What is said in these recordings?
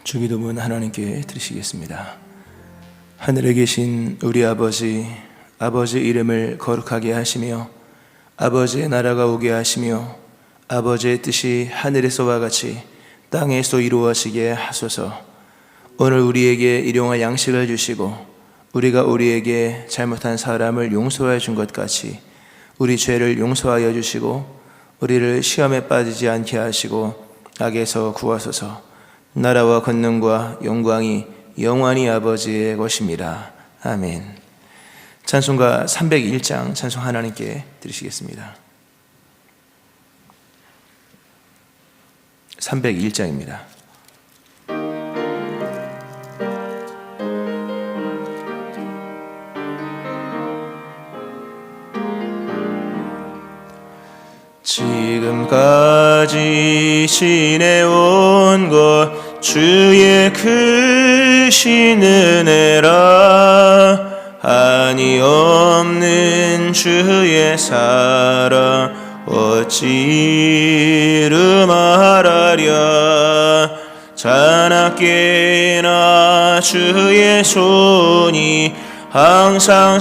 주기도문 하나님께 드리시겠습니다. 하늘에 계신 우리 아버지, 아버지의 이름을 거룩하게 하시며 아버지의 나라가 오게 하시며 아버지의 뜻이 하늘에서와 같이 땅에서 이루어지게 하소서. 오늘 우리에게 일용할 양식을 주시고 우리가 우리에게 잘못한 사람을 용서해 준 것 같이 우리 죄를 용서하여 주시고 우리를 시험에 빠지지 않게 하시고 악에서 구하소서. 나라와 권능과 영광이 영원히 아버지의 것입니다. 아멘. 찬송가 301장 찬송 하나님께 드리시겠습니다. 301장입니다. 지금까지 지내온 것 주의 크신 은혜라. 한이 없는 주의 사랑 어찌 이름하랴. 자나깨나 주의 손이 항상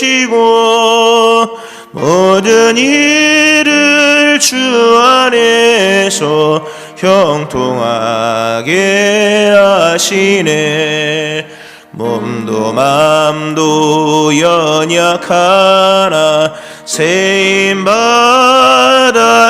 살펴주시고 모든 일을 주 안에서 형통하게 하시네. 몸도 맘도 연약하나 세임받아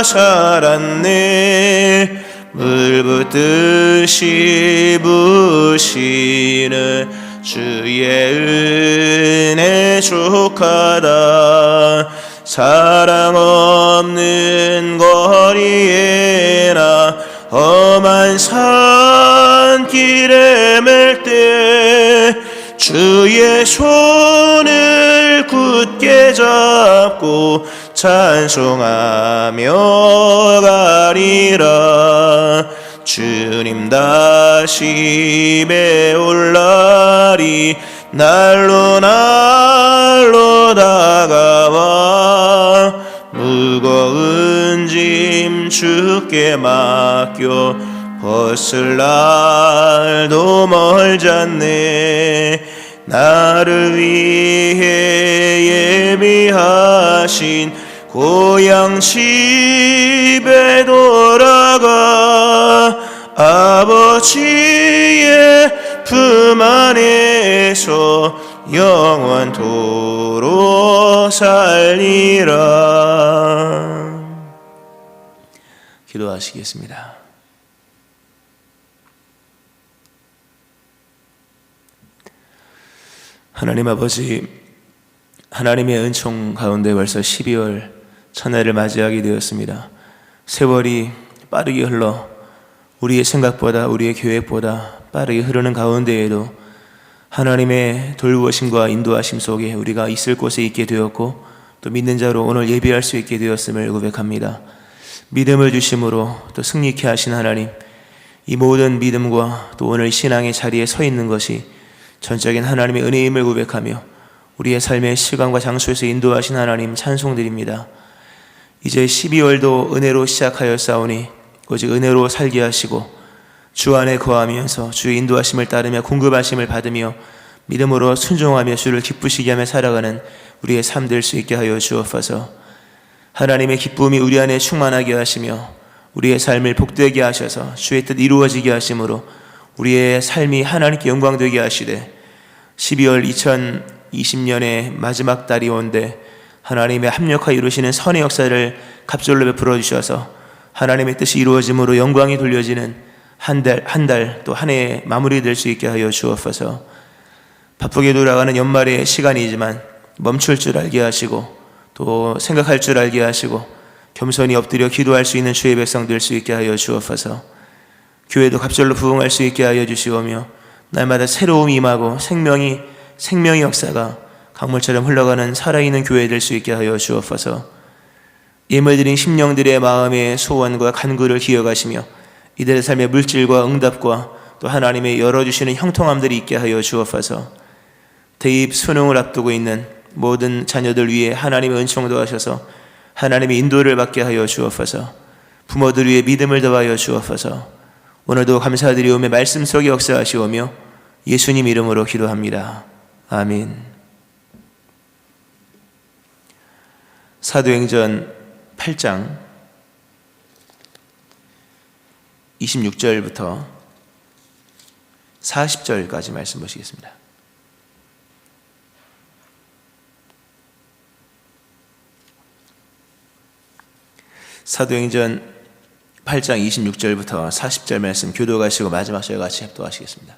살았네. 물 붓듯이 부으시는 주의 은혜 족하다. 사랑 없는 거리에나 험한 산길에 맬 때 주의 손을 굳게 잡고 찬송하며 가리라. 주님 다시 배울 날이 날로 날로 다가와 무거운 짐 주께 맡겨 벗을 날도 멀잖네. 나를 위해 예비하신 고향 집에 돌아가 아버지의 품 안에서 영원토록 살리라. 기도하시겠습니다. 하나님 아버지, 하나님의 은총 가운데 벌써 12월 첫날을 맞이하게 되었습니다. 세월이 빠르게 흘러 우리의 생각보다 우리의 계획보다 빠르게 흐르는 가운데에도 하나님의 돌보심과 인도하심 속에 우리가 있을 곳에 있게 되었고 또 믿는 자로 오늘 예배할 수 있게 되었음을 고백합니다. 믿음을 주심으로 또 승리케 하신 하나님, 이 모든 믿음과 또 오늘 신앙의 자리에 서 있는 것이 전적인 하나님의 은혜임을 고백하며 우리의 삶의 시간과 장소에서 인도하신 하나님 찬송드립니다. 이제 12월도 은혜로 시작하였사오니 오직 은혜로 살게 하시고 주 안에 거하면서 주의 인도하심을 따르며 공급하심을 받으며 믿음으로 순종하며 주를 기쁘시게 하며 살아가는 우리의 삶 될 수 있게 하여 주옵소서. 하나님의 기쁨이 우리 안에 충만하게 하시며 우리의 삶을 복되게 하셔서 주의 뜻 이루어지게 하심으로 우리의 삶이 하나님께 영광되게 하시되 12월 2020년의 마지막 달이 온데 하나님의 합력하여 이루시는 선의 역사를 갑절로 베풀어 주셔서 하나님의 뜻이 이루어짐으로 영광이 돌려지는 한 달 또 한 해의 마무리될 수 있게 하여 주옵소서. 바쁘게 돌아가는 연말의 시간이지만 멈출 줄 알게 하시고 또 생각할 줄 알게 하시고 겸손히 엎드려 기도할 수 있는 주의 백성 될 수 있게 하여 주옵소서. 교회도 갑절로 부흥할 수 있게 하여 주시오며 날마다 새로움이 임하고 생명의 역사가 강물처럼 흘러가는 살아있는 교회 될 수 있게 하여 주옵소서. 예물드린 심령들의 마음의 소원과 간구를 기억하시며 이들의 삶의 물질과 응답과 또 하나님의 열어주시는 형통함들이 있게 하여 주옵소서. 대입 수능을 앞두고 있는 모든 자녀들 위해 하나님의 은총도 하셔서 하나님의 인도를 받게 하여 주옵소서. 부모들 위해 믿음을 더하여 주옵소서. 오늘도 감사드리오며 말씀 속에 역사하시오며 예수님 이름으로 기도합니다. 아멘. 사도행전 8장 26절부터 40절까지 말씀 보시겠습니다. 사도행전 8장 26절부터 40절 말씀 교도하시고 마지막 절 같이 합독하시겠습니다.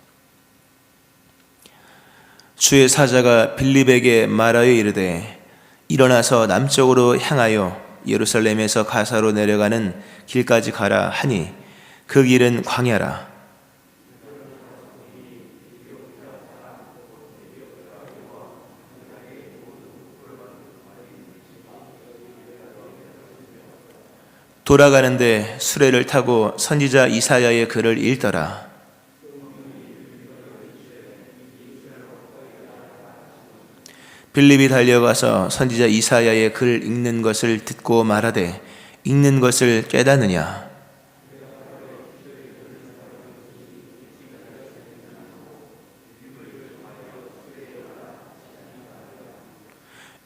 주의 사자가 빌립에게 말하여 이르되 일어나서 남쪽으로 향하여 예루살렘에서 가사로 내려가는 길까지 가라 하니 그 길은 광야라. 돌아가는데 수레를 타고 선지자 이사야의 글을 읽더라. 빌립이 달려가서 선지자 이사야의 글 읽는 것을 듣고 말하되 읽는 것을 깨닫느냐?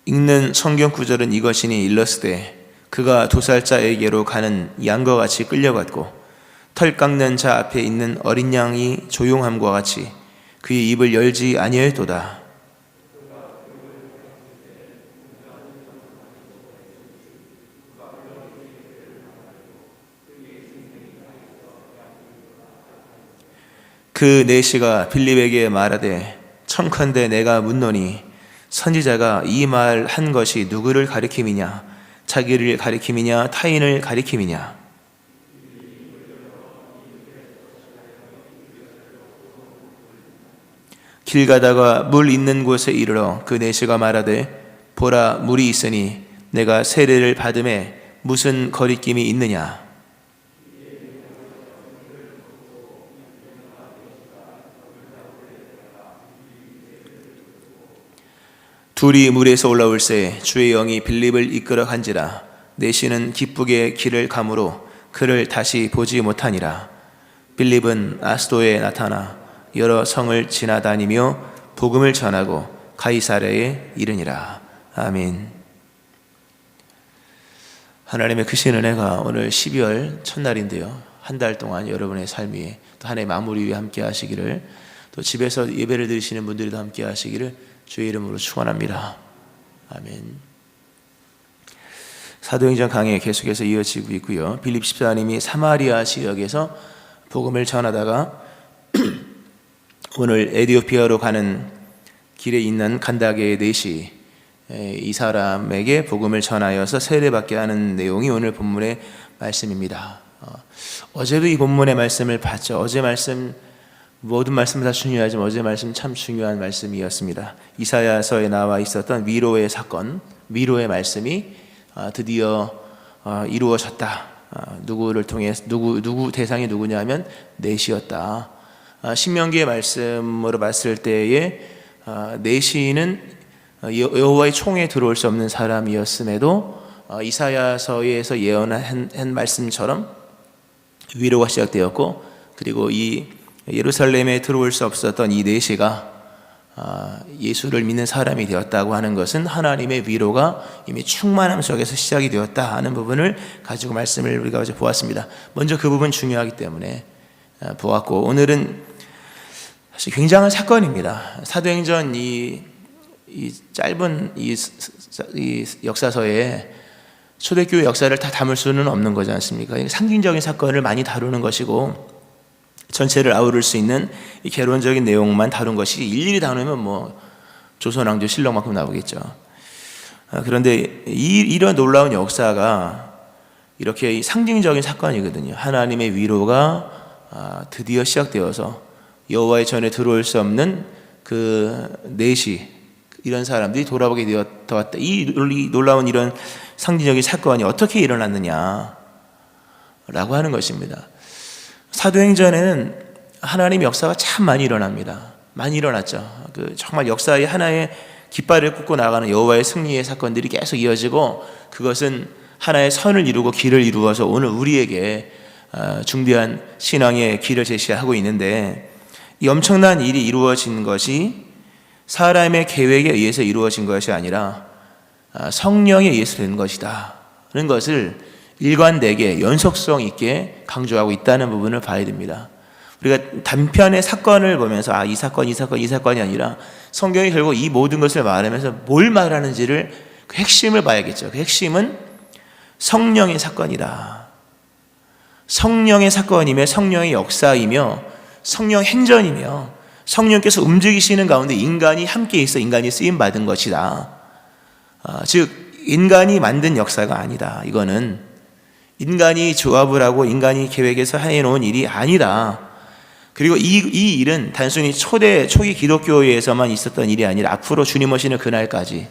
읽는 성경 구절은 이것이니 일렀으되 그가 도살자에게로 가는 양과 같이 끌려갔고 털 깎는 자 앞에 있는 어린 양이 조용함과 같이 그의 입을 열지 아니하였도다. 그 내시가 빌립에게 말하되 청컨대 내가 묻노니 선지자가 이 말 한 것이 누구를 가리킴이냐? 자기를 가리킴이냐? 타인을 가리킴이냐? 길 가다가 물 있는 곳에 이르러 그 내시가 말하되 보라 물이 있으니 내가 세례를 받음에 무슨 거리낌이 있느냐? 둘이 물에서 올라올새 주의 영이 빌립을 이끌어 간지라. 내시는 기쁘게 길을 가므로 그를 다시 보지 못하니라. 빌립은 아스도에 나타나 여러 성을 지나다니며 복음을 전하고 가이사랴에 이르니라. 아멘. 하나님의 크신 은혜가 오늘 12월 첫날인데요, 한 달 동안 여러분의 삶 위에 또 한 해 마무리 위에 함께 하시기를, 또 집에서 예배를 드리시는 분들도 함께 하시기를 주의 이름으로 축원합니다. 아멘. 사도행전 강해 계속해서 이어지고 있고요. 빌립 집사님이 사마리아 지역에서 복음을 전하다가 오늘 에티오피아로 가는 길에 있는 간다게의 내시, 이 사람에게 복음을 전하여서 세례받게 하는 내용이 오늘 본문의 말씀입니다. 어제도 이 본문의 말씀을 봤죠. 어제 말씀, 모든 말씀 다 중요하지만 어제 말씀 참 중요한 말씀이었습니다. 이사야서에 나와 있었던 위로의 사건, 위로의 말씀이 드디어 이루어졌다. 누구를 통해 누구 대상이 누구냐면 내시였다. 신명기의 말씀으로 봤을 때에 내시는 여호와의 총에 들어올 수 없는 사람이었음에도 이사야서에서 예언한 말씀처럼 위로가 시작되었고, 그리고 이 예루살렘에 들어올 수 없었던 이 내시가 예수를 믿는 사람이 되었다고 하는 것은 하나님의 위로가 이미 충만함 속에서 시작이 되었다 하는 부분을 가지고 말씀을 우리가 어제 보았습니다. 먼저 그 부분 중요하기 때문에 보았고, 오늘은 사실 굉장한 사건입니다. 사도행전 이 짧은 이 역사서에 초대교회 역사를 다 담을 수는 없는 거지 않습니까? 상징적인 사건을 많이 다루는 것이고, 전체를 아우를 수 있는 이 개론적인 내용만 다룬 것이 일일이 다루면 뭐 조선왕조 실록만큼 나오겠죠. 그런데 이런 놀라운 역사가 이렇게 상징적인 사건이거든요. 하나님의 위로가 드디어 시작되어서 여호와의 전에 들어올 수 없는 그 내시, 이런 사람들이 돌아보게 되었다. 이 놀라운 이런 상징적인 사건이 어떻게 일어났느냐 라고 하는 것입니다. 사도행전에는 하나님의 역사가 참 많이 일어납니다. 많이 일어났죠. 정말 역사의 하나의 깃발을 꽂고 나가는 여호와의 승리의 사건들이 계속 이어지고, 그것은 하나의 선을 이루고 길을 이루어서 오늘 우리에게 중대한 신앙의 길을 제시하고 있는데, 이 엄청난 일이 이루어진 것이 사람의 계획에 의해서 이루어진 것이 아니라 성령에 의해서 된 것이다 하는 것을 일관되게 연속성 있게 강조하고 있다는 부분을 봐야 됩니다. 우리가 단편의 사건을 보면서 이 사건이 아니라 성경이 결국 이 모든 것을 말하면서 뭘 말하는지를 그 핵심을 봐야겠죠. 그 핵심은 성령의 사건이다. 성령의 사건이며 성령의 역사이며 성령 행전이며 성령께서 움직이시는 가운데 인간이 함께 있어 인간이 쓰임받은 것이다. 즉 인간이 만든 역사가 아니다. 이거는 인간이 조합을 하고 인간이 계획해서 해놓은 일이 아니다. 그리고 이 일은 단순히 초기 기독교에서만 있었던 일이 아니라 앞으로 주님 오시는 그날까지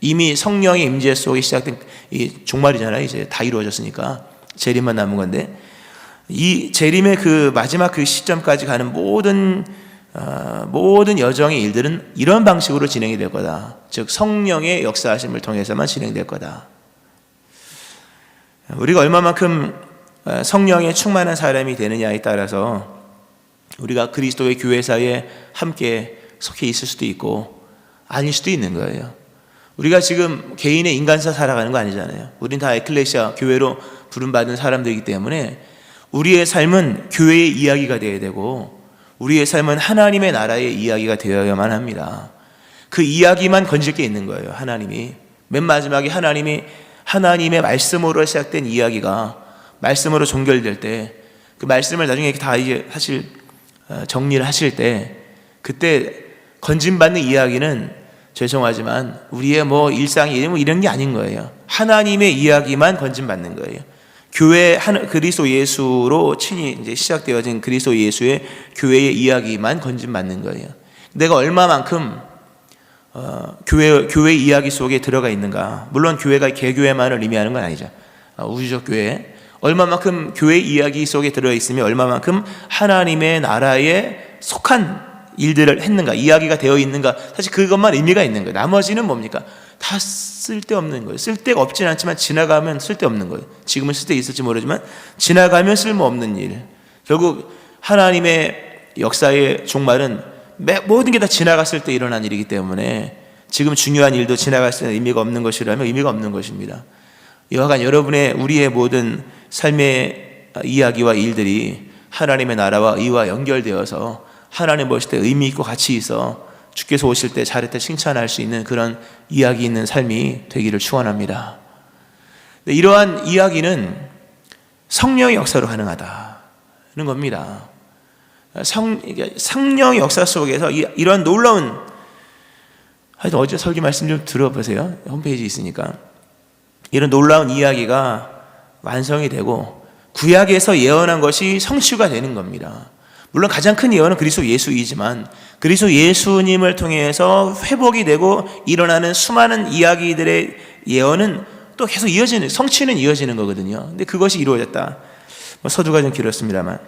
이미 성령의 임재 속에 시작된 이 종말이잖아요. 이제 다 이루어졌으니까 재림만 남은 건데, 이 재림의 그 마지막 그 시점까지 가는 모든 여정의 일들은 이런 방식으로 진행이 될 거다. 즉 성령의 역사하심을 통해서만 진행될 거다. 우리가 얼마만큼 성령에 충만한 사람이 되느냐에 따라서 우리가 그리스도의 교회사에 함께 속해 있을 수도 있고 아닐 수도 있는 거예요. 우리가 지금 개인의 인간사 살아가는 거 아니잖아요. 우린 다 에클레시아 교회로 부름받은 사람들이기 때문에 우리의 삶은 교회의 이야기가 되어야 되고 우리의 삶은 하나님의 나라의 이야기가 되어야만 합니다. 그 이야기만 건질 게 있는 거예요. 하나님이 맨 마지막에 하나님의 말씀으로 시작된 이야기가 말씀으로 종결될 때, 그 말씀을 나중에 다 이제 사실 정리를 하실 때, 그때 건진받는 이야기는 죄송하지만 우리의 일상이 이런 게 아닌 거예요. 하나님의 이야기만 건진받는 거예요. 교회 그리스도 예수로 친히 이제 시작되어진 그리스도 예수의 교회의 이야기만 건진받는 거예요. 내가 얼마만큼 교회 이야기 속에 들어가 있는가. 물론 교회가 개교회만을 의미하는 건 아니죠. 우주적 교회, 얼마만큼 교회 이야기 속에 들어있으며 얼마만큼 하나님의 나라에 속한 일들을 했는가, 이야기가 되어 있는가. 사실 그것만 의미가 있는 거예요. 나머지는 뭡니까? 다 쓸데없는 거예요. 쓸데가 없진 않지만 지나가면 쓸데없는 거예요. 지금은 쓸데 있을지 모르지만 지나가면 쓸모없는 일. 결국 하나님의 역사의 종말은 모든 게 다 지나갔을 때 일어난 일이기 때문에 지금 중요한 일도 지나갔을 때 의미가 없는 것이라면 의미가 없는 것입니다. 여하간 우리의 모든 삶의 이야기와 일들이 하나님의 나라와 의와 연결되어서 하나님 보실 때 의미 있고 가치 있어 주께서 오실 때 잘했다 칭찬할 수 있는 그런 이야기 있는 삶이 되기를 축원합니다. 이러한 이야기는 성령의 역사로 가능하다는 겁니다. 성령의 역사 속에서 이런 놀라운, 하여튼 어제 설교 말씀 좀 들어보세요. 홈페이지 있으니까. 이런 놀라운 이야기가 완성이 되고 구약에서 예언한 것이 성취가 되는 겁니다. 물론 가장 큰 예언은 그리스도 예수이지만 그리스도 예수님을 통해서 회복이 되고 일어나는 수많은 이야기들의 예언은 또 계속 성취는 이어지는 거거든요. 근데 그것이 이루어졌다. 서두가 좀 길었습니다만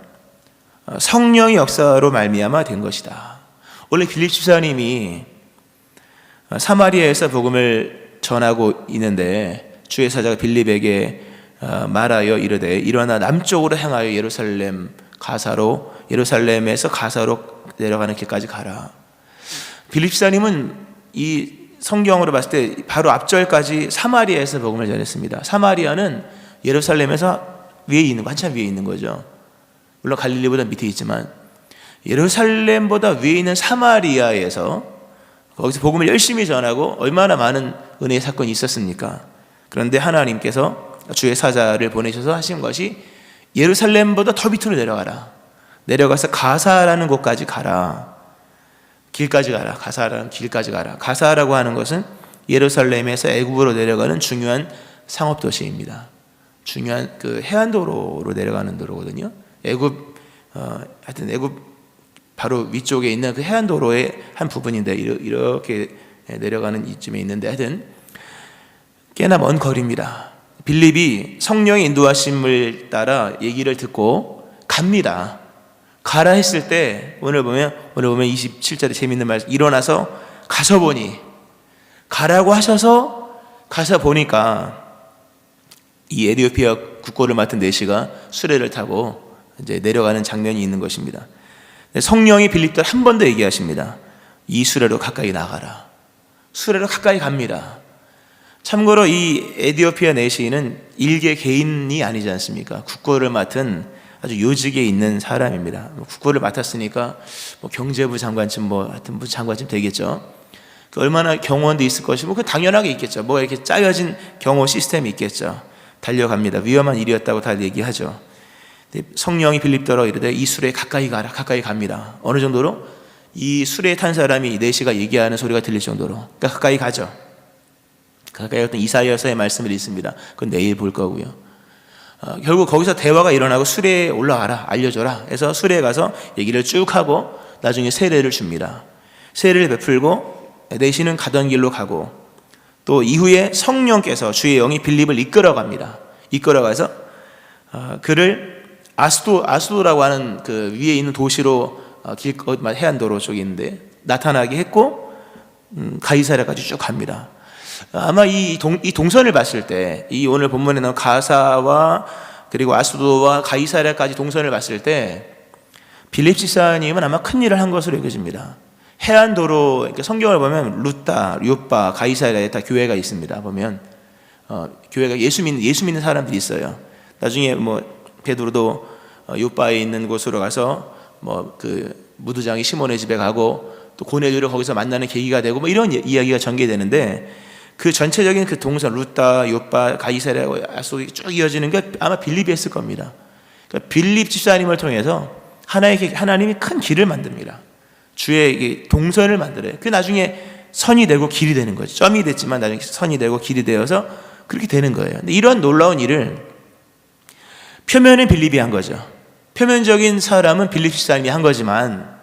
성령의 역사로 말미암아 된 것이다. 원래 빌립 집사님이 사마리아에서 복음을 전하고 있는데 주의 사자가 빌립에게 말하여 이르되 일어나 남쪽으로 향하여 예루살렘에서 가사로 내려가는 길까지 가라. 빌립 집사님은 이 성경으로 봤을 때 바로 앞절까지 사마리아에서 복음을 전했습니다. 사마리아는 예루살렘에서 한참 위에 있는 거죠. 물론 갈릴리보다 밑에 있지만 예루살렘보다 위에 있는 사마리아에서 거기서 복음을 열심히 전하고 얼마나 많은 은혜의 사건이 있었습니까? 그런데 하나님께서 주의 사자를 보내셔서 하신 것이 예루살렘보다 더 밑으로 내려가서 가사라는 곳까지 가라. 가사라는 길까지 가라. 가사라고 하는 것은 예루살렘에서 애굽으로 내려가는 중요한 상업도시입니다. 중요한 그 해안도로로 내려가는 도로거든요. 애굽 바로 위쪽에 있는 그 해안도로의 한 부분인데 이렇게 내려가는 이쯤에 있는데 하여튼 꽤나 먼 거리입니다. 빌립이 성령의 인도하심을 따라 얘기를 듣고 갑니다. 가라 했을 때 오늘 보면 27절에 재밌는 말씀, 일어나서 가서 보니, 가라고 하셔서 가서 보니까 이 에티오피아 국고를 맡은 내시가 수레를 타고 이제 내려가는 장면이 있는 것입니다. 성령이 빌립들 한 번 더 얘기하십니다. 이 수레로 가까이 나가라. 수레로 가까이 갑니다. 참고로 이 에디오피아 내시인은 일개 개인이 아니지 않습니까? 국고를 맡은 아주 요직에 있는 사람입니다. 국고를 맡았으니까 뭐 경제부 장관쯤 하여튼 장관쯤 되겠죠. 얼마나 경호원도 있을 것이고 그 당연하게 있겠죠. 뭐 이렇게 짜여진 경호 시스템이 있겠죠. 달려갑니다. 위험한 일이었다고 다 얘기하죠. 성령이 빌립더러 이르되 이 수레에 가까이 가라. 가까이 갑니다. 어느 정도로? 이 수레에 탄 사람이 내시가 얘기하는 소리가 들릴 정도로. 그러니까 가까이 가죠. 가까이 어떤 이사야서의 말씀을 읽습니다. 그건 내일 볼 거고요. 결국 거기서 대화가 일어나고 수레에 올라와라. 알려줘라. 해서 수레에 가서 얘기를 쭉 하고 나중에 세례를 줍니다. 세례를 베풀고 내시는 가던 길로 가고 또 이후에 성령께서 주의 영이 빌립을 이끌어갑니다. 이끌어가서 그를 아수도라고 하는 그 위에 있는 도시로 해안도로 쪽에 있는데 나타나게 했고 가이사랴까지 쭉 갑니다. 아마 이 동선을 봤을 때 이 오늘 본문에 나온 가사와 그리고 아수도와 가이사랴까지 동선을 봤을 때 빌립 집사님은 아마 큰 일을 한 것으로 여겨집니다. 해안도로, 그러니까 성경을 보면 루따, 요빠, 가이사랴에 다 교회가 있습니다. 보면 교회가 예수 믿는 사람들이 있어요. 나중에 뭐 베드로도 요빠에 있는 곳으로 가서 뭐 그 무두장이 시몬의 집에 가고 또 고넬료를 거기서 만나는 계기가 되고 뭐 이런 이야기가 전개되는데 그 전체적인 그 동선 루따, 요빠, 가이사랴, 아수도 쭉 이어지는 게 아마 빌립이 했을 겁니다. 그러니까 빌립 집사님을 통해서 하나님이 큰 길을 만듭니다. 주의 동선을 만들어요. 그 나중에 선이 되고 길이 되는 거죠. 점이 됐지만 나중에 선이 되고 길이 되어서 그렇게 되는 거예요. 근데 이런 놀라운 일을 표면은 빌립이 한 거죠. 표면적인 사람은 빌립 집사님이 한 거지만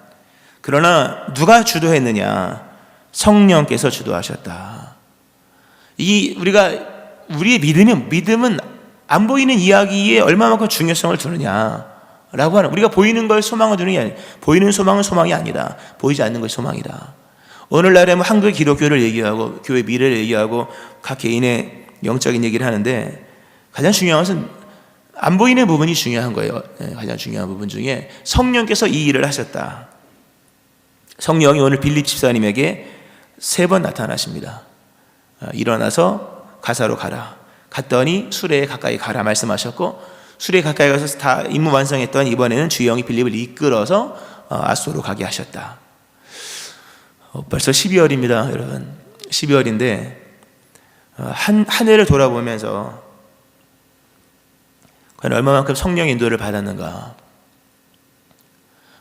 그러나 누가 주도했느냐? 성령께서 주도하셨다. 우리의 믿음은 안 보이는 이야기에 얼마만큼 중요성을 두느냐라고 하는, 우리가 보이는 걸 소망을 두는 게 아니라 보이는 소망은 소망이 아니다. 보이지 않는 것이 소망이다. 오늘날에 뭐 한글 기독교를 얘기하고 교회 미래를 얘기하고 각 개인의 영적인 얘기를 하는데 가장 중요한 것은 안 보이는 부분이 중요한 거예요. 가장 중요한 부분 중에 성령께서 이 일을 하셨다. 성령이 오늘 빌립 집사님에게 3번 나타나십니다. 일어나서 가사로 가라. 갔더니 수레에 가까이 가라 말씀하셨고, 수레에 가까이 가서 다 임무 완성했던 이번에는 주의 영이 빌립을 이끌어서 아소로 가게 하셨다. 벌써 12월입니다, 여러분. 12월인데 한 해를 돌아보면서 과연 얼마만큼 성령의 인도를 받았는가,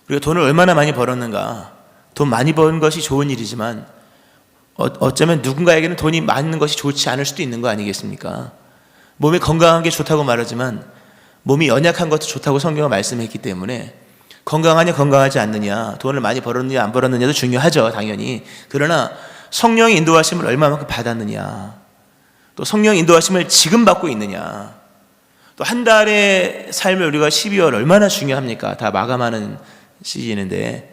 우리가 돈을 얼마나 많이 벌었는가. 돈 많이 버는 것이 좋은 일이지만 어쩌면 누군가에게는 돈이 많은 것이 좋지 않을 수도 있는 거 아니겠습니까? 몸이 건강한 게 좋다고 말하지만 몸이 연약한 것도 좋다고 성경은 말씀했기 때문에 건강하냐 건강하지 않느냐, 돈을 많이 벌었느냐 안 벌었느냐도 중요하죠, 당연히. 그러나 성령의 인도하심을 얼마만큼 받았느냐, 또 성령의 인도하심을 지금 받고 있느냐, 또 한 달의 삶을 우리가 12월 얼마나 중요합니까? 다 마감하는 시즌인데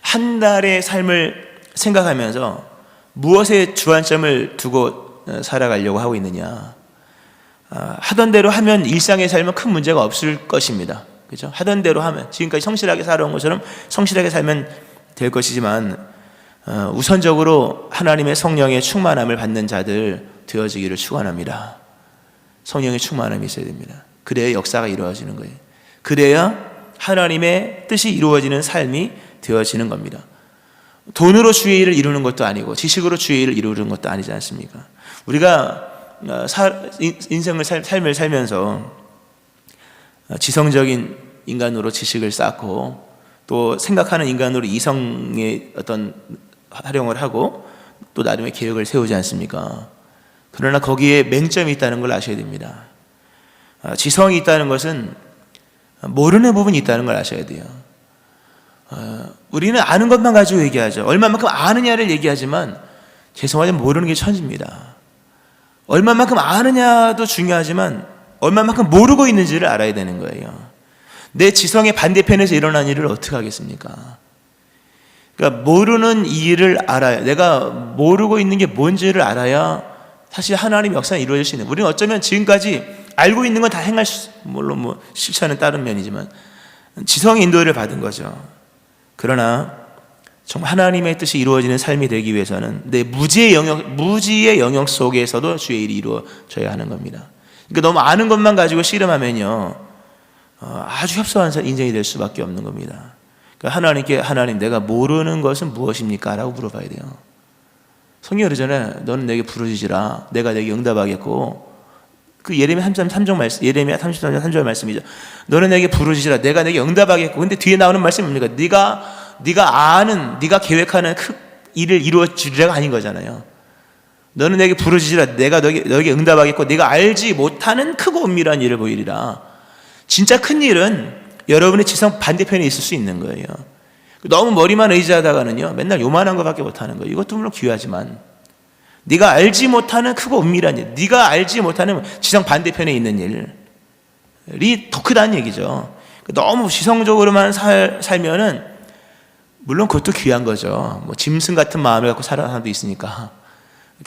한 달의 삶을 생각하면서 무엇에 주안점을 두고 살아가려고 하고 있느냐. 하던 대로 하면 일상의 삶은 큰 문제가 없을 것입니다. 그렇죠? 하던 대로 하면, 지금까지 성실하게 살아온 것처럼 성실하게 살면 될 것이지만 우선적으로 하나님의 성령의 충만함을 받는 자들 되어지기를 축원합니다. 성령의 충만함이 있어야 됩니다. 그래야 역사가 이루어지는 거예요. 그래야 하나님의 뜻이 이루어지는 삶이 되어지는 겁니다. 돈으로 주의 일을 이루는 것도 아니고 지식으로 주의 일을 이루는 것도 아니지 않습니까? 우리가 삶을 살면서 지성적인 인간으로 지식을 쌓고 또 생각하는 인간으로 이성의 어떤 활용을 하고 또 나름의 계획을 세우지 않습니까? 그러나 거기에 맹점이 있다는 걸 아셔야 됩니다. 지성이 있다는 것은 모르는 부분이 있다는 걸 아셔야 돼요. 우리는 아는 것만 가지고 얘기하죠. 얼마만큼 아느냐를 얘기하지만 죄송하지만 모르는 게 천지입니다. 얼마만큼 아느냐도 중요하지만 얼마만큼 모르고 있는지를 알아야 되는 거예요. 내 지성의 반대편에서 일어난 일을 어떻게 하겠습니까? 그러니까 모르는 이 일을 알아야, 내가 모르고 있는 게 뭔지를 알아야 사실 하나님의 역사는 이루어질 수 있는. 우리는 어쩌면 지금까지 알고 있는 건 다 행할 수, 물론 뭐 실천은 다른 면이지만 지성의 인도를 받은 거죠. 그러나 정말 하나님의 뜻이 이루어지는 삶이 되기 위해서는 내 무지의 영역 속에서도 주의 일이 이루어져야 하는 겁니다. 그러니까 너무 아는 것만 가지고 씨름하면요, 아주 협소한 인생이 될 수밖에 없는 겁니다. 그러니까 하나님께, 하나님, 내가 모르는 것은 무엇입니까? 라고 물어봐야 돼요. 성경이 그러잖아요. 너는 내게 부르짖으라. 내가 내게 응답하겠고. 그 예레미야 33장 말씀, 예레미야 33장 3절 말씀이죠. 너는 내게 부르짖으라. 내가 내게 응답하겠고. 근데 뒤에 나오는 말씀이 뭡니까? 네가 아는, 네가 계획하는 일을 이루어 주리라가 아닌 거잖아요. 너는 내게 부르짖으라. 내가 너에게 응답하겠고, 네가 알지 못하는 크고 은밀한 일을 보이리라. 진짜 큰 일은 여러분의 지성 반대편에 있을 수 있는 거예요. 너무 머리만 의지하다가는요, 맨날 요만한 것밖에 못하는 거예요. 이것도 물론 귀하지만 네가 알지 못하는 크고 은밀한 일, 네가 알지 못하는 지성 반대편에 있는 일이 더 크다는 얘기죠. 너무 지성적으로만 살면은 물론 그것도 귀한 거죠. 뭐 짐승 같은 마음을 갖고 살아가는 사람도 있으니까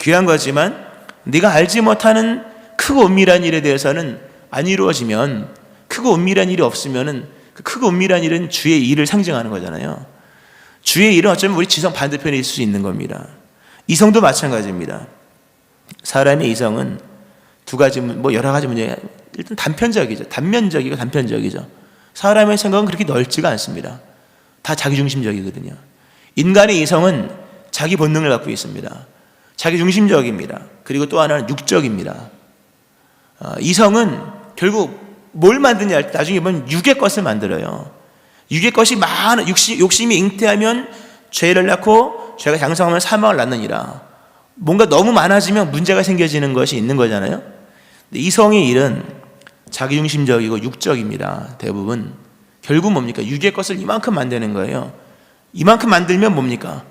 귀한 거지만, 네가 알지 못하는 크고 은밀한 일에 대해서는 안 이루어지면, 크고 은밀한 일이 없으면은 그 크고 은밀한 일은 주의 일을 상징하는 거잖아요. 주의 일은 어쩌면 우리 지성 반대편에 있을 수 있는 겁니다. 이성도 마찬가지입니다. 사람의 이성은 두 가지, 뭐 여러 가지 문제, 일단 단편적이죠. 사람의 생각은 그렇게 넓지가 않습니다. 다 자기중심적이거든요. 인간의 이성은 자기 본능을 갖고 있습니다. 자기중심적입니다. 그리고 또 하나는 육적입니다. 이성은 결국 뭘 만드냐 할 때 나중에 보면 육의 것을 만들어요. 육의 것이 많은, 욕심이 잉태하면 죄를 낳고 죄가 장성하면 사망을 낳느니라. 뭔가 너무 많아지면 문제가 생겨지는 것이 있는 거잖아요. 근데 이성의 일은 자기중심적이고 육적입니다. 대부분. 결국 뭡니까? 육의 것을 이만큼 만드는 거예요. 이만큼 만들면 뭡니까?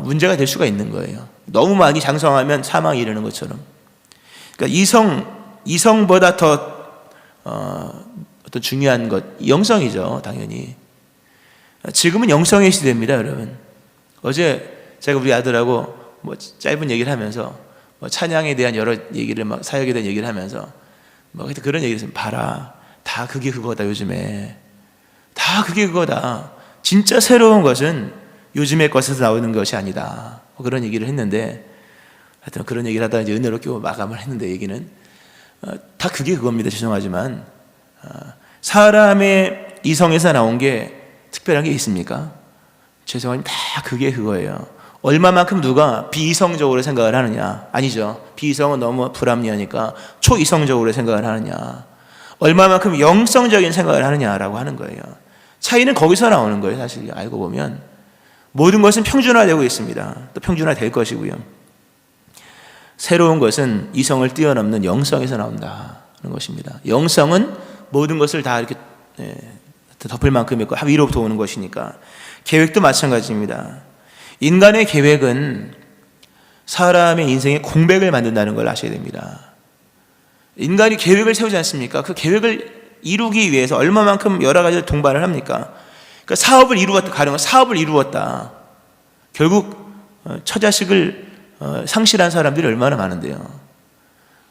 문제가 될 수가 있는 거예요. 너무 많이 장성하면 사망에 이르는 것처럼. 그러니까 이성보다 더 어떤 중요한 것, 영성이죠, 당연히. 지금은 영성의 시대입니다, 여러분. 어제 제가 우리 아들하고 뭐 짧은 얘기를 하면서 뭐 찬양에 대한 여러 얘기를, 막 사역에 대한 얘기를 하면서 뭐 그런 얘기를 했어요. 봐라, 다 그게 그거다. 요즘에 다 그게 그거다. 진짜 새로운 것은 요즘의 것에서 나오는 것이 아니다. 뭐 그런 얘기를 했는데, 하여튼 그런 얘기를 하다가 이제 은혜롭게 마감을 했는데, 얘기는 다 그게 그겁니다. 죄송하지만 사람의 이성에서 나온 게 특별한 게 있습니까? 죄송하지만 다 그게 그거예요. 얼마만큼 누가 비이성적으로 생각을 하느냐? 아니죠. 비이성은 너무 불합리하니까 초이성적으로 생각을 하느냐? 얼마만큼 영성적인 생각을 하느냐라고 하는 거예요. 차이는 거기서 나오는 거예요. 사실 알고 보면 모든 것은 평준화되고 있습니다. 또 평준화될 것이고요. 새로운 것은 이성을 뛰어넘는 영성에서 나온다는 것입니다. 영성은 모든 것을 다 이렇게 덮을 만큼 있고 위로부터 오는 것이니까. 계획도 마찬가지입니다. 인간의 계획은 사람의 인생의 공백을 만든다는 걸 아셔야 됩니다. 인간이 계획을 세우지 않습니까? 그 계획을 이루기 위해서 얼마만큼 여러 가지를 동반을 합니까? 그러니까 사업을 이루었다, 가령 사업을 이루었다. 결국 처자식을 상실한 사람들이 얼마나 많은데요.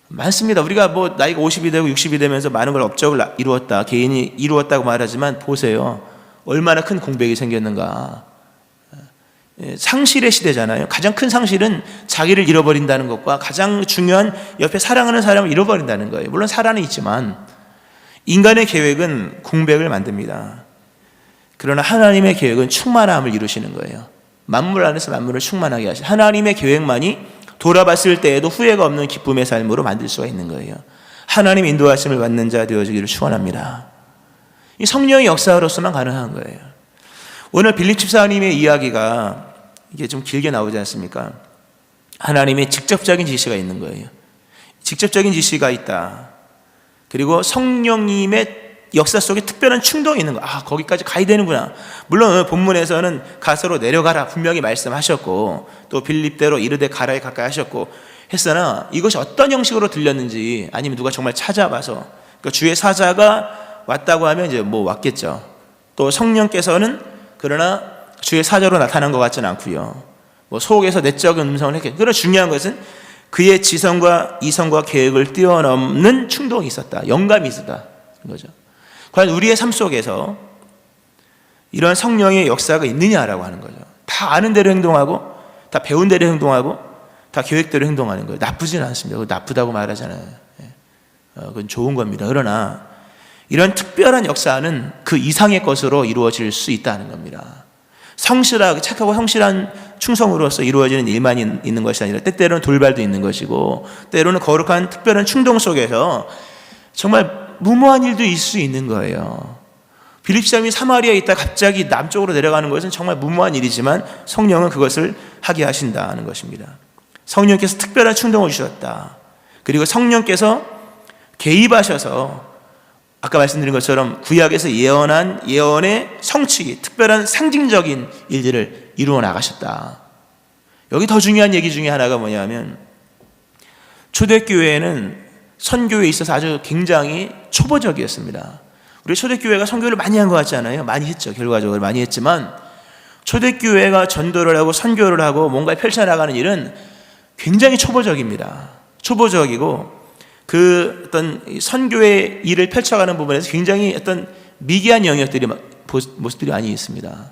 많습니다. 우리가 뭐 나이가 50이 되고 60이 되면서 많은 걸 업적을 이루었다, 개인이 이루었다고 말하지만 보세요. 얼마나 큰 공백이 생겼는가. 상실의 시대잖아요. 가장 큰 상실은 자기를 잃어버린다는 것과 가장 중요한 옆에 사랑하는 사람을 잃어버린다는 거예요. 물론 살아는 있지만 인간의 계획은 공백을 만듭니다. 그러나 하나님의 계획은 충만함을 이루시는 거예요. 만물 안에서 만물을 충만하게 하신 하나님의 계획만이 돌아봤을 때에도 후회가 없는 기쁨의 삶으로 만들 수가 있는 거예요. 하나님 인도하심을 받는 자 되어지기를 축원합니다. 이 성령의 역사로서만 가능한 거예요. 오늘 빌립 집사님의 이야기가 이게 좀 길게 나오지 않습니까? 하나님의 직접적인 지시가 있는 거예요. 직접적인 지시가 있다. 그리고 성령님의 역사 속에 특별한 충동이 있는 거. 거기까지 가야 되는구나. 물론 본문에서는 가서로 내려가라 분명히 말씀하셨고, 또 빌립대로 이르되 가라에 가까이 하셨고 했으나 이것이 어떤 형식으로 들렸는지, 아니면 누가 정말 찾아와서, 그러니까 주의 사자가 왔다고 하면 이제 뭐 왔겠죠. 또 성령께서는 그러나 주의 사자로 나타난 것 같지는 않고요. 뭐 속에서 내적인 음성을 했겠죠. 그러나 중요한 것은 그의 지성과 이성과 계획을 뛰어넘는 충동이 있었다. 영감이 있었다. 거죠. 과연 우리의 삶 속에서 이런 성령의 역사가 있느냐라고 하는 거죠. 다 아는 대로 행동하고, 다 배운 대로 행동하고, 다 계획대로 행동하는 거예요. 나쁘지는 않습니다. 나쁘다고 말하잖아요. 그건 좋은 겁니다. 그러나 이런 특별한 역사는 그 이상의 것으로 이루어질 수 있다는 겁니다. 성실하게 착하고 성실한 충성으로서 이루어지는 일만 있는 것이 아니라 때때로는 돌발도 있는 것이고, 때로는 거룩한 특별한 충동 속에서 정말 무모한 일도 있을 수 있는 거예요. 빌립 사람이 사마리아에 있다 갑자기 남쪽으로 내려가는 것은 정말 무모한 일이지만 성령은 그것을 하게 하신다는 것입니다. 성령께서 특별한 충동을 주셨다. 그리고 성령께서 개입하셔서 아까 말씀드린 것처럼 구약에서 예언한 예언의 성취기, 특별한 상징적인 일들을 이루어 나가셨다. 여기 더 중요한 얘기 중에 하나가 뭐냐면, 초대교회는 선교에 있어서 아주 굉장히 초보적이었습니다. 우리 초대교회가 선교를 많이 한 것 같지 않아요? 많이 했죠. 결과적으로 많이 했지만 초대교회가 전도를 하고 선교를 하고 뭔가 펼쳐나가는 일은 굉장히 초보적입니다. 초보적이고 그 어떤 선교의 일을 펼쳐가는 부분에서 굉장히 어떤 미개한 영역들이 모습들이 많이 있습니다.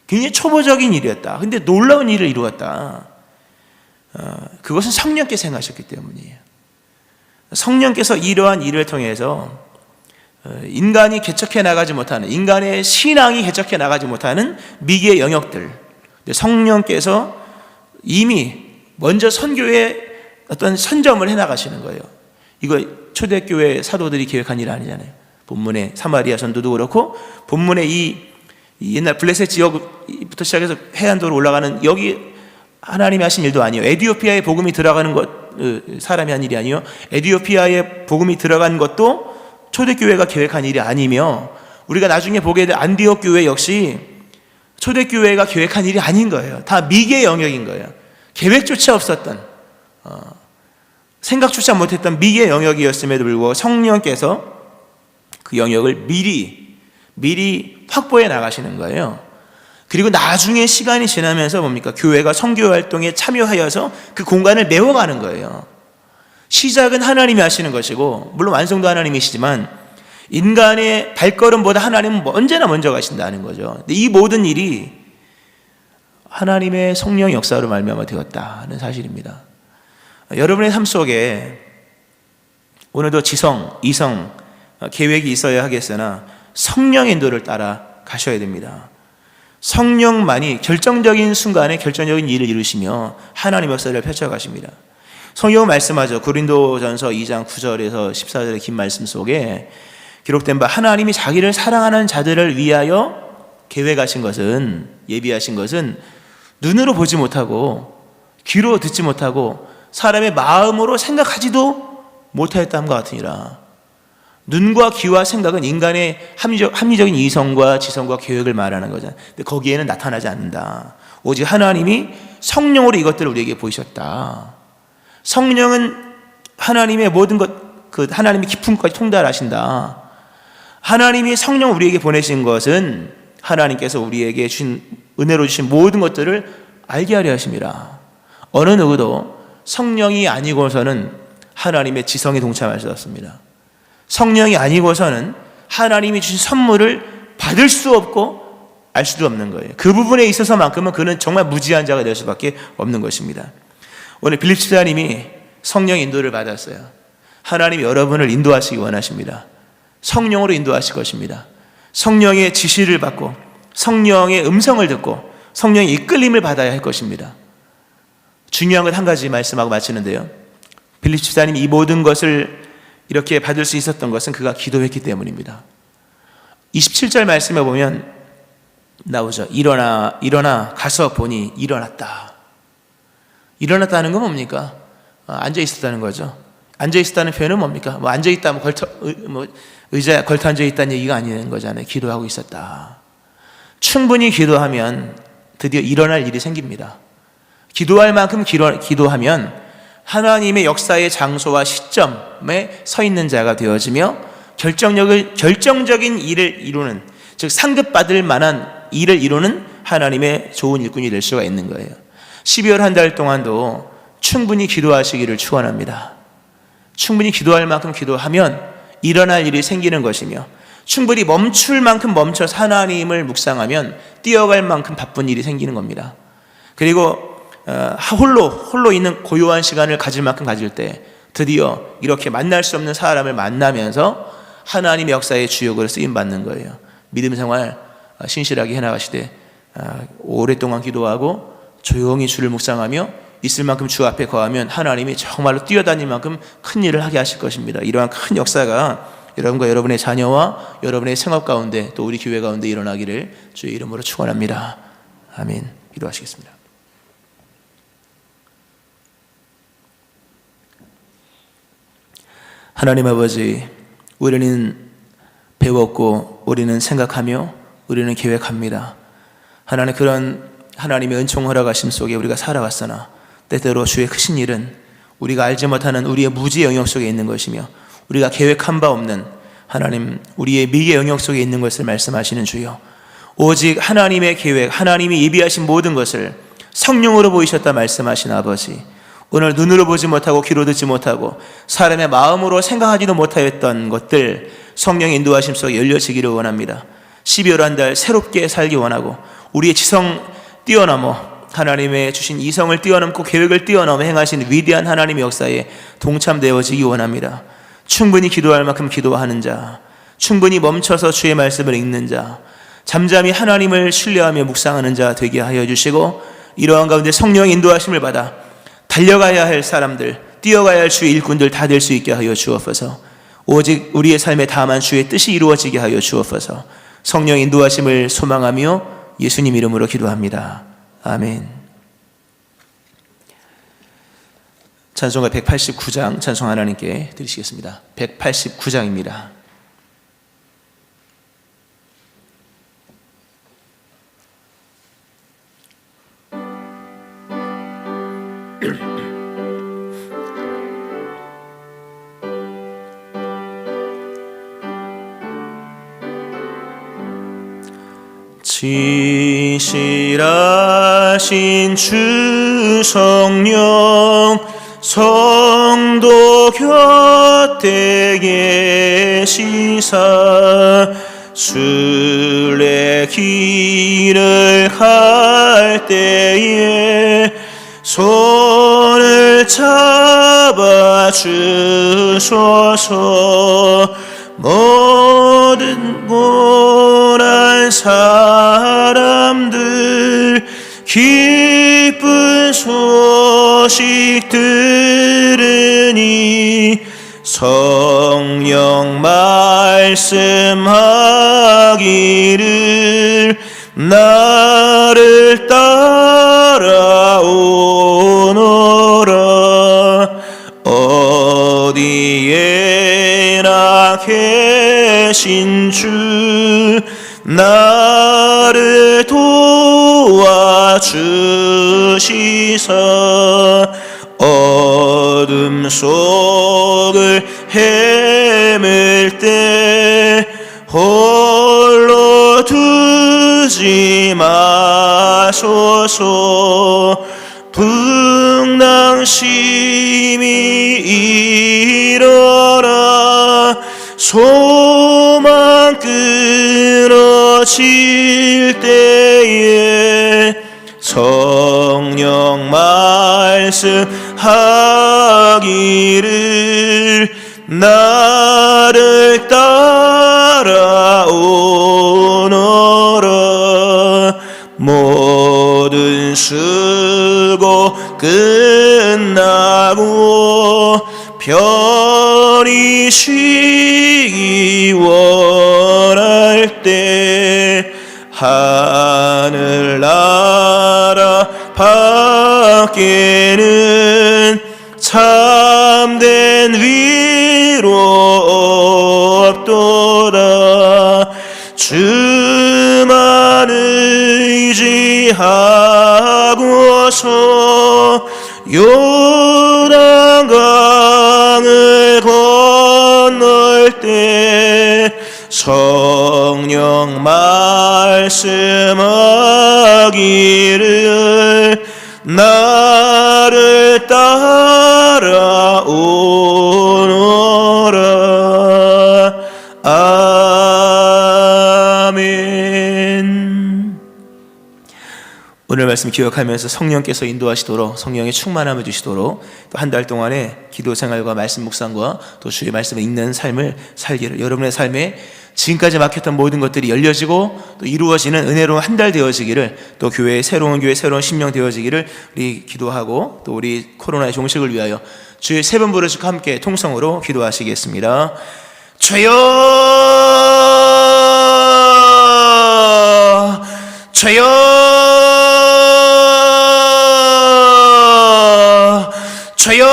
굉장히 초보적인 일이었다. 근데 놀라운 일을 이루었다. 그것은 성령께서 행하셨기 때문이에요. 성령께서 이러한 일을 통해서 인간이 개척해 나가지 못하는, 인간의 신앙이 개척해 나가지 못하는 미개의 영역들, 성령께서 이미 먼저 선교의 어떤 선점을 해 나가시는 거예요. 이거 초대교회 사도들이 계획한 일 아니잖아요. 본문의 사마리아 전도도 그렇고, 본문의 이 옛날 블레셋 지역부터 시작해서 해안도로 올라가는 여기 하나님이 하신 일도 아니에요. 에디오피아에 복음이 들어가는 것, 사람이 한 일이 아니에요. 에디오피아에 복음이 들어간 것도 초대교회가 계획한 일이 아니며, 우리가 나중에 보게 될 안디옥 교회 역시 초대교회가 계획한 일이 아닌 거예요. 다 미개 영역인 거예요. 계획조차 없었던, 생각조차 못했던 미개 영역이었음에도 불구하고 성령께서 그 영역을 미리 확보해 나가시는 거예요. 그리고 나중에 시간이 지나면서 뭡니까? 교회가 선교 활동에 참여하여서 그 공간을 메워가는 거예요. 시작은 하나님이 하시는 것이고, 물론 완성도 하나님이시지만 인간의 발걸음보다 하나님은 언제나 먼저 가신다는 거죠. 근데 이 모든 일이 하나님의 성령 역사로 말미암아 되었다는 사실입니다. 여러분의 삶 속에 오늘도 지성, 이성, 계획이 있어야 하겠으나 성령의 인도를 따라 가셔야 됩니다. 성령만이 결정적인 순간에 결정적인 일을 이루시며 하나님 역사를 펼쳐가십니다. 성경은 말씀하죠. 고린도전서 2장 9절에서 14절의 긴 말씀 속에 기록된 바, 하나님이 자기를 사랑하는 자들을 위하여 계획하신 것은, 예비하신 것은 눈으로 보지 못하고 귀로 듣지 못하고 사람의 마음으로 생각하지도 못하였다함과 같으니라. 눈과 귀와 생각은 인간의 합리적인 이성과 지성과 계획을 말하는 거잖아요. 근데 거기에는 나타나지 않는다. 오직 하나님이 성령으로 이것들을 우리에게 보이셨다. 성령은 하나님의 모든 것, 그 하나님의 깊은 것까지 통달하신다. 하나님이 성령을 우리에게 보내신 것은 하나님께서 우리에게 주신, 은혜로 주신 모든 것들을 알게 하려 하심이라. 어느 누구도 성령이 아니고서는 하나님의 지성에 동참할 수 없습니다. 성령이 아니고서는 하나님이 주신 선물을 받을 수 없고 알 수도 없는 거예요. 그 부분에 있어서만큼은 그는 정말 무지한 자가 될 수밖에 없는 것입니다. 오늘 빌립 집사님이 성령의 인도를 받았어요. 하나님이 여러분을 인도하시기 원하십니다. 성령으로 인도하실 것입니다. 성령의 지시를 받고 성령의 음성을 듣고 성령의 이끌림을 받아야 할 것입니다. 중요한 것 한 가지 말씀하고 마치는데요, 빌립 집사님이 이 모든 것을 이렇게 받을 수 있었던 것은 그가 기도했기 때문입니다. 27절 말씀에 보면 나오죠. 일어나 가서 보니 일어났다. 일어났다는 건 뭡니까? 앉아 있었다는 거죠. 앉아 있었다는 표현은 뭡니까? 앉아 있다, 의자에 걸터 앉아 있다는 얘기가 아닌 거잖아요. 기도하고 있었다. 충분히 기도하면 드디어 일어날 일이 생깁니다. 기도할 만큼 기도하면 하나님의 역사의 장소와 시점에 서 있는 자가 되어지며 결정적인 일을 이루는, 즉 상급받을 만한 일을 이루는 하나님의 좋은 일꾼이 될 수가 있는 거예요. 12월 한 달 동안도 충분히 기도하시기를 축원합니다. 충분히 기도할 만큼 기도하면 일어날 일이 생기는 것이며, 충분히 멈출 만큼 멈춰서 하나님을 묵상하면 뛰어갈 만큼 바쁜 일이 생기는 겁니다. 그리고 홀로 있는 고요한 시간을 가질 만큼 가질 때 드디어 이렇게 만날 수 없는 사람을 만나면서 하나님의 역사의 주역으로 쓰임받는 거예요. 믿음 생활 신실하게 해나가시되 오랫동안 기도하고 조용히 주를 묵상하며 있을 만큼 주 앞에 거하면 하나님이 정말로 뛰어다닐 만큼 큰 일을 하게 하실 것입니다. 이러한 큰 역사가 여러분과 여러분의 자녀와 여러분의 생업 가운데 또 우리 교회 가운데 일어나기를 주의 이름으로 축원합니다. 아멘. 기도하시겠습니다. 하나님 아버지, 우리는 배웠고 우리는 생각하며 우리는 계획합니다. 하나님, 그런 하나님의 은총 허락하심 속에 우리가 살아왔으나 때때로 주의 크신 일은 우리가 알지 못하는 우리의 무지 영역 속에 있는 것이며, 우리가 계획한 바 없는 하나님 우리의 미의 영역 속에 있는 것을 말씀하시는 주여, 오직 하나님의 계획, 하나님이 예비하신 모든 것을 성령으로 보이셨다 말씀하신 아버지, 오늘 눈으로 보지 못하고 귀로 듣지 못하고 사람의 마음으로 생각하지도 못하였던 것들 성령의 인도하심 속에 열려지기를 원합니다. 12월 한 달 새롭게 살기 원하고 우리의 지성 뛰어넘어 하나님의 주신 이성을 뛰어넘고 계획을 뛰어넘어 행하신 위대한 하나님의 역사에 동참되어지기 원합니다. 충분히 기도할 만큼 기도하는 자, 충분히 멈춰서 주의 말씀을 읽는 자, 잠잠히 하나님을 신뢰하며 묵상하는 자 되게 하여 주시고, 이러한 가운데 성령의 인도하심을 받아 달려가야 할 사람들, 뛰어가야 할 주의 일꾼들 다 될 수 있게 하여 주옵소서. 오직 우리의 삶에 다만 주의 뜻이 이루어지게 하여 주옵소서. 성령의 인도하심을 소망하며 예수님 이름으로 기도합니다. 아멘. 찬송가 189장 찬송 하나님께 드리시겠습니다. 189장입니다. 진실하신 주 성령 성도 곁에 계시사 순례 길을 갈 때에 손을 잡아 주소서. 모든 고난 사람들 기쁜 소식 들으니 성령 말씀하기를 나를 따라오너라. 어디에나 계신 주 나를 도와주시사 어둠 속을 헤맬 때 홀로 두지 마소서. 풍랑심이 일어나 소망 끊어질 때에 성령 말씀하기를 나를 따라오너라. 모든 수고 끝나고 편히 쉬기 원할 때 하늘나라 밖에는 참된 위로 없도다. 주만 의지하고서 요단강을 건널 때 성령 말씀하기를 나를 나를 따라오너라. 아멘. 오늘 말씀 기억하면서 성령께서 인도하시도록, 성령의 충만함을 주시도록 또 한 달 동안의 기도 생활과 말씀 묵상과 또 주의 말씀을 읽는 삶을 살기를, 여러분의 삶에 지금까지 막혔던 모든 것들이 열려지고 또 이루어지는 은혜로운 한 달 되어지기를, 또 새로운 교회 새로운 심령 되어지기를 우리 기도하고, 또 우리 코로나의 종식을 위하여 주의 세 번 부르시고 함께 통성으로 기도하시겠습니다. 주여, 주여, 주여.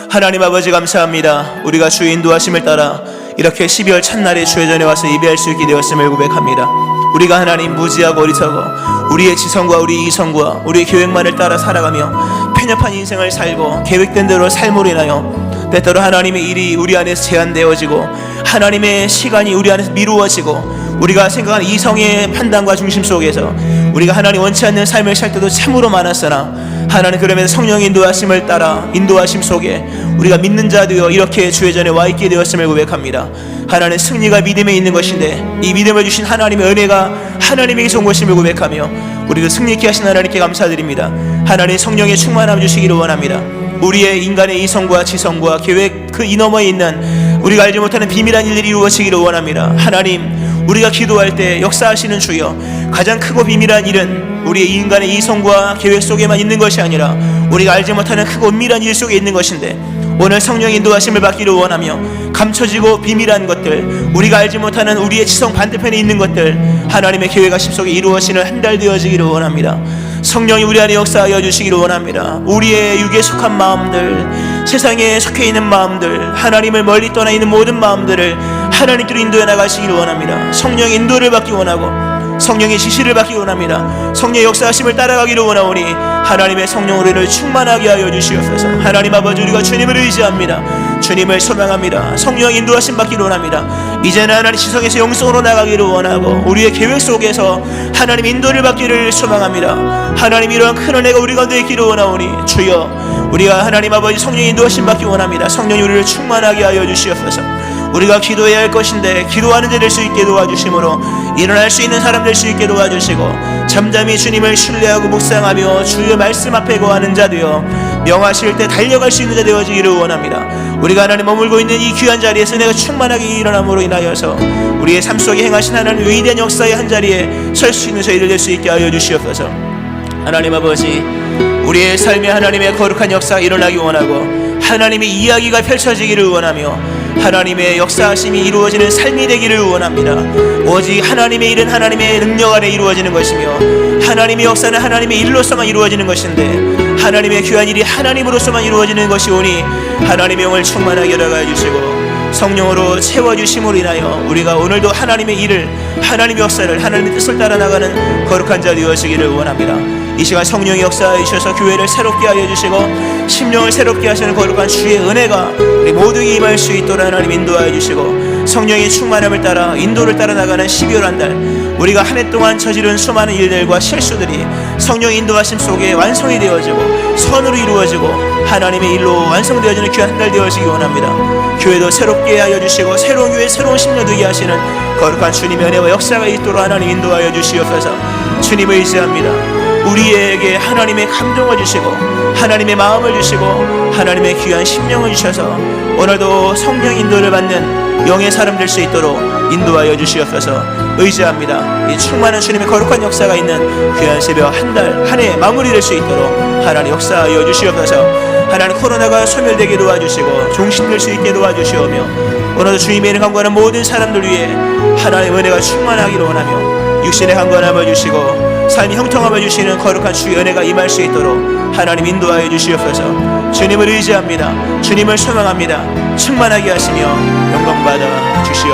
하나님 아버지 감사합니다. 우리가 주의 인도하심을 따라 이렇게 12월 첫날에 주의 전에 와서 예배할 수 있게 되었음을 고백합니다. 우리가 하나님 무지하고 어리석어 우리의 지성과 우리의 이성과 우리의 계획만을 따라 살아가며 편협한 인생을 살고 계획된 대로 삶으로 인하여 때때로 하나님의 일이 우리 안에서 제한되어지고 하나님의 시간이 우리 안에서 미루어지고 우리가 생각하는 이성의 판단과 중심 속에서 우리가 하나님 원치 않는 삶을 살 때도 참으로 많았으나 하나님 그러면서 성령의 인도하심을 따라 인도하심 속에 우리가 믿는 자 되어 이렇게 주의 전에 와 있게 되었음을 고백합니다. 하나님 승리가 믿음에 있는 것인데 이 믿음을 주신 하나님의 은혜가 하나님에게서 온 것임을 고백하며 우리를 승리 있게 하신 하나님께 감사드립니다. 하나님 성령의 충만함 주시기를 원합니다. 우리의 인간의 이성과 지성과 계획 그 이 너머에 있는 우리가 알지 못하는 비밀한 일들이 이루어지기를 원합니다. 하나님 우리가 기도할 때 역사하시는 주여, 가장 크고 비밀한 일은 우리의 인간의 이성과 계획 속에만 있는 것이 아니라 우리가 알지 못하는 크고 은밀한 일 속에 있는 것인데, 오늘 성령의 인도하심을 받기를 원하며 감춰지고 비밀한 것들, 우리가 알지 못하는 우리의 지성 반대편에 있는 것들 하나님의 계획하심 속에 이루어지는 한 달 되어지기를 원합니다. 성령이 우리 안에 역사하여 주시기를 원합니다. 우리의 육에 속한 마음들, 세상에 속해 있는 마음들, 하나님을 멀리 떠나 있는 모든 마음들을 하나님께로 인도해 나가시기를 원합니다. 성령의 인도를 받기 원하고 성령의 지시를 받기 원합니다. 성령의 역사하심을 따라가기를 원하오니 하나님의 성령 우리를 충만하게 하여 주시옵소서. 하나님 아버지, 우리가 주님을 의지합니다. 주님을 소망합니다. 성령의 인도하심 받기를 원합니다. 이제는 하나님 지성에서 영성으로 나가기를 원하고 우리의 계획 속에서 하나님 인도를 받기를 소망합니다. 하나님 이러한 큰 은혜가 우리 가운데 있기를 원하오니 주여, 우리가 하나님 아버지 성령의 인도하심 받기 원합니다. 성령이 우리를 충만하게 하여 주시옵소서. 우리가 기도해야 할 것인데 기도하는 자 될 수 있게 도와주심으로 일어날 수 있는 사람 될 수 있게 도와주시고, 잠잠히 주님을 신뢰하고 묵상하며 주의 말씀 앞에 거하는 자 되어 명하실 때 달려갈 수 있는 자 되어지기를 원합니다. 우리가 하나님 머물고 있는 이 귀한 자리에서 내가 충만하게 일어남으로 인하여서 우리의 삶 속에 행하신 하나님 위대한 역사의 한 자리에 설 수 있는 저희들 될 수 있게 하여 주시옵소서. 하나님 아버지, 우리의 삶에 하나님의 거룩한 역사가 일어나기 원하고 하나님의 이야기가 펼쳐지기를 원하며 하나님의 역사하심이 이루어지는 삶이 되기를 원합니다. 오직 하나님의 일은 하나님의 능력 아래 이루어지는 것이며 하나님의 역사는 하나님의 일로서만 이루어지는 것인데 하나님의 귀한 일이 하나님으로서만 이루어지는 것이 오니 하나님의 영을 충만하게 열어가 주시고 성령으로 채워주심으로 인하여 우리가 오늘도 하나님의 일을, 하나님의 역사를, 하나님의 뜻을 따라 나가는 거룩한 자 되어지기를 원합니다. 이 시간 성령의 역사에 주셔서 교회를 새롭게 하여 주시고 심령을 새롭게 하시는 거룩한 주의 은혜가 우리 모두에게 임할 수 있도록 하나님 인도하여 주시고, 성령의 충만함을 따라 인도를 따라 나가는 12월 한 달, 우리가 한 해 동안 저지른 수많은 일들과 실수들이 성령의 인도하심 속에 완성이 되어지고 선으로 이루어지고 하나님의 일로 완성되어지는 귀한 한 달 되어지기 원합니다. 교회도 새롭게 하여 주시고 새로운 교회 새로운 심령 되게 하시는 거룩한 주님의 은혜와 역사가 있도록 하나님 인도하여 주시옵소서. 주님을 의지합니다. 우리에게 하나님의 감동을 주시고 하나님의 마음을 주시고 하나님의 귀한 심령을 주셔서 오늘도 성령 인도를 받는 영의 사람 될 수 있도록 인도하여 주시옵소서. 의지합니다. 이 충만한 주님의 거룩한 역사가 있는 귀한 새벽 한 달, 한 해 마무리될 수 있도록 하나님 역사하여 주시옵소서. 하나님 코로나가 소멸되게 도와주시고 종신될 수 있게 도와주시오며 오늘도 주님의 이름 간구하는 모든 사람들 위해 하나님의 은혜가 충만하기를 원하며 육신의 강건함을 주시고 삶이 형통함을 주시는 거룩한 주의 은혜가 임할 수 있도록 하나님 인도하여 주시옵소서. 주님을 의지합니다. 주님을 소망합니다. 충만하게 하시며 영광받아 주시옵소서.